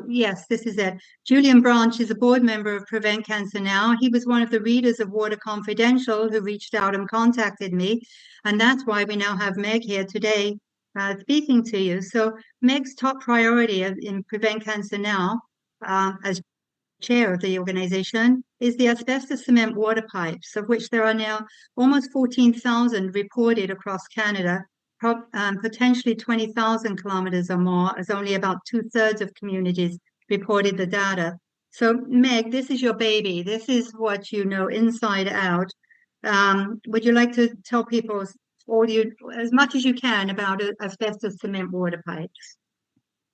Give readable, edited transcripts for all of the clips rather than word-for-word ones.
Yes, this is it. Julian Branch is a board member of Prevent Cancer Now. He was one of the readers of Water Confidential who reached out and contacted me. And that's why we now have Meg here today speaking to you. So, Meg's top priority in Prevent Cancer Now, as chair of the organization, is the asbestos cement water pipes, of which there are now almost 14,000 reported across Canada, potentially 20,000 kilometers or more, as only about two-thirds of communities reported the data. So, Meg, this is your baby. This is what you know inside out. Would you like to tell people as much as you can about asbestos cement water pipes?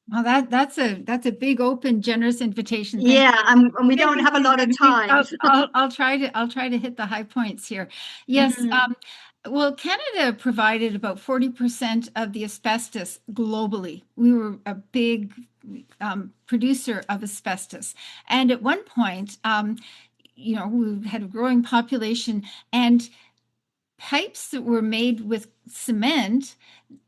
Well, that's a big, open, generous invitation. Thank Yeah, and we don't have a lot of you. time. I'll try to hit the high points here. Yes. Mhm. Well, Canada provided about 40% of the asbestos globally. We were a big producer of asbestos, and at one point, we had a growing population, and pipes that were made with cement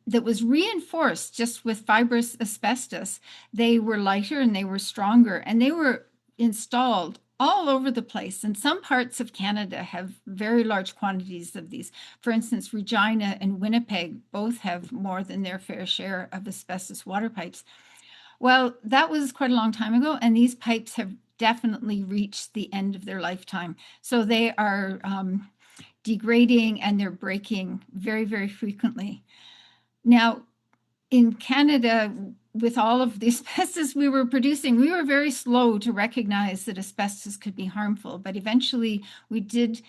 that was reinforced just with fibrous asbestos, they were lighter and they were stronger, and they were installed all over the place. And some parts of Canada have very large quantities of these. For instance, Regina and Winnipeg both have more than their fair share of asbestos water pipes. Well, that was quite a long time ago, and these pipes have definitely reached the end of their lifetime. So they are degrading and they're breaking very, very frequently. Now, in Canada, with all of the asbestos we were producing, we were very slow to recognize that asbestos could be harmful. But eventually, we did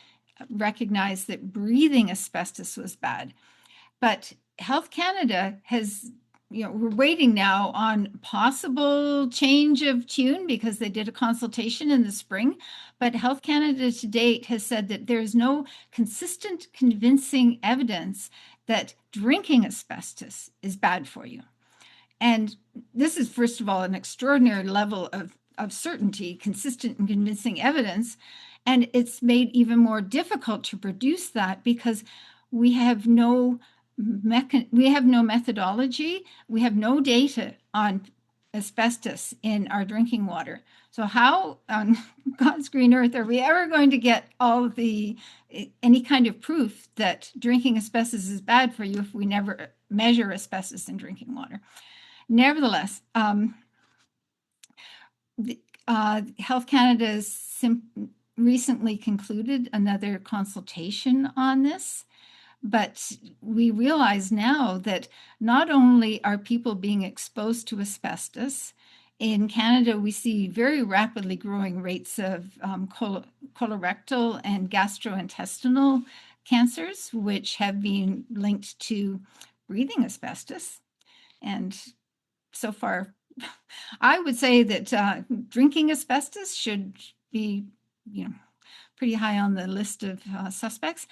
recognize that breathing asbestos was bad. But Health Canada has, we're waiting now on possible change of tune because they did a consultation in the spring. But Health Canada to date has said that there's no consistent, convincing evidence that drinking asbestos is bad for you. And this is, first of all, an extraordinary level of certainty, consistent and convincing evidence. And it's made even more difficult to produce that because we have no methodology, we have no data on asbestos in our drinking water. So how on God's green earth are we ever going to get any kind of proof that drinking asbestos is bad for you if we never measure asbestos in drinking water? Nevertheless, Health Canada has recently concluded another consultation on this. But we realize now that not only are people being exposed to asbestos, in Canada, we see very rapidly growing rates of colorectal and gastrointestinal cancers, which have been linked to breathing asbestos. And so far, I would say that drinking asbestos should be, pretty high on the list of suspects.